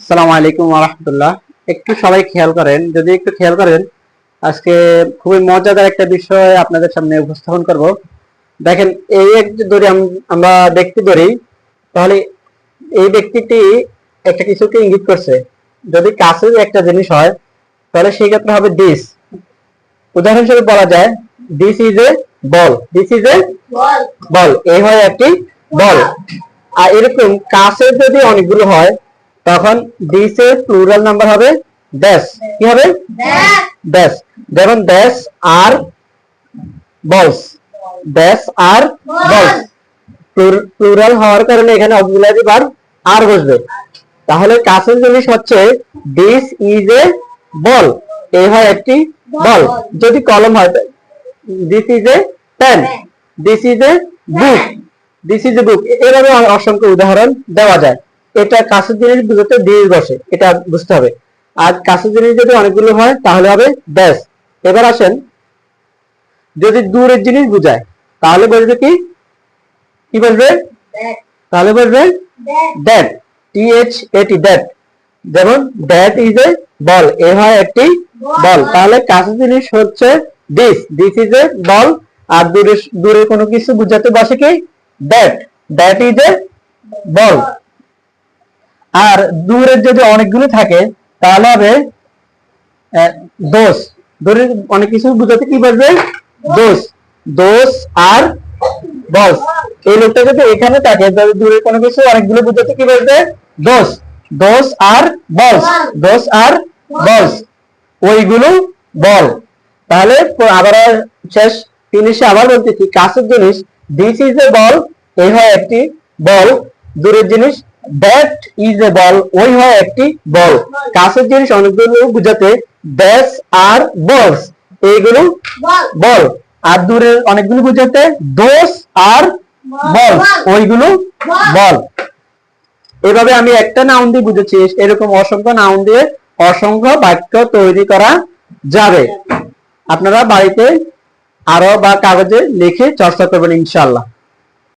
আসসালামু আলাইকুম ওয়া রাহমাতুল্লাহ। একটু সবাই খেয়াল করেন, যদি একটু খেয়াল করেন, আজকে খুবই মজাদার একটা বিষয় আপনাদের সামনে উপস্থাপন করব। দেখেন, এই এক ধরি আমরা ব্যক্তি ধরি, তাহলে এই ব্যক্তিটি একটা কিছুকে ইঙ্গিত করছে। যদি কাছের একটা জিনিস হয় তাহলে সেই ক্ষেত্রে হবে দিস। উদাহরণস্বরূপ বলা যায় this is a ball, this is a ball, এই হয় একটি বল। আর এরকম কাছের যদি অনেকগুলো হয় তখন দিস এর প্লুরাল নাম্বার হবে ড্যাশ। কি হবে? ড্যাশ। যেমন ড্যাশ আর বলস, ড্যাশ আর বলস। প্লুরাল হওয়ার কারণে এখানে অক্সিলারি ভার্ব আর বসবে। তাহলে কাছের জিনিস হচ্ছে দিস ইজ এ বল, এই হয় একটি বল। যদি কলম হয় this is a pen, this is a book, this is a book. এভাবে অসংখ্য উদাহরণ দেওয়া যায়। এটা কাছের জিনিস বুঝতে দিস বসে, এটা বুঝতে হবে। আর কাছের জিনিস যদি অনেকগুলো হয় তাহলে হবে ব্যাস। এবার আসেন, যদি দূরের জিনিস বুঝায় তাহলে বলবে কি? কি বলবে? তাহলে বলবে that, T H A T, that. যেমন দ্যাট ইজ এ বল, এ হয় একটি বল। তাহলে কাছের জিনিস হচ্ছে দিস, দিস ইজ এ বল। আর দূরে কোনো কিছু বুঝাতে বসে কি? দ্যাট, দ্যাট ইজ এ বল। আর দূরের যদি অনেকগুলো থাকে তাহলে হবে দোষ। দূরের অনেক কিছু বুঝাতে কি বলবে? দোষ, দোষ আর বলস। এই লোকটা যদি এখানে থাকে তাহলে দূরের কোনো কিছু অনেকগুলো বুঝাতে কি বলবে? দোষ, দোষ আর বলস, দোষ আর বলস, ওইগুলো বল। তাহলে আবার শেষ ফিনিশে আবার বলতেছি, কাছের জিনিস দিস ইজ এ বল, এই হয় একটি বল। দূরের জিনিস দ্যাট ইজ এ বল, ওই হয় একটি বল। কাছের জিনিস অনেকগুলো বুঝাতে দ্যাটস আর বলস, এইগুলো বল। আর দূরের অনেকগুলো বুঝাতে দোস আর বলস, ওইগুলো বল। এভাবে আমি একটা নাউন দিয়ে বুঝেছি, এরকম অসংখ্য নাউন দিয়ে অসংখ্য বাক্য তৈরি করা যাবে। আপনারা বাড়িতে আরো বা কাগজে লিখে চর্চা করবেন ইনশাআল্লাহ।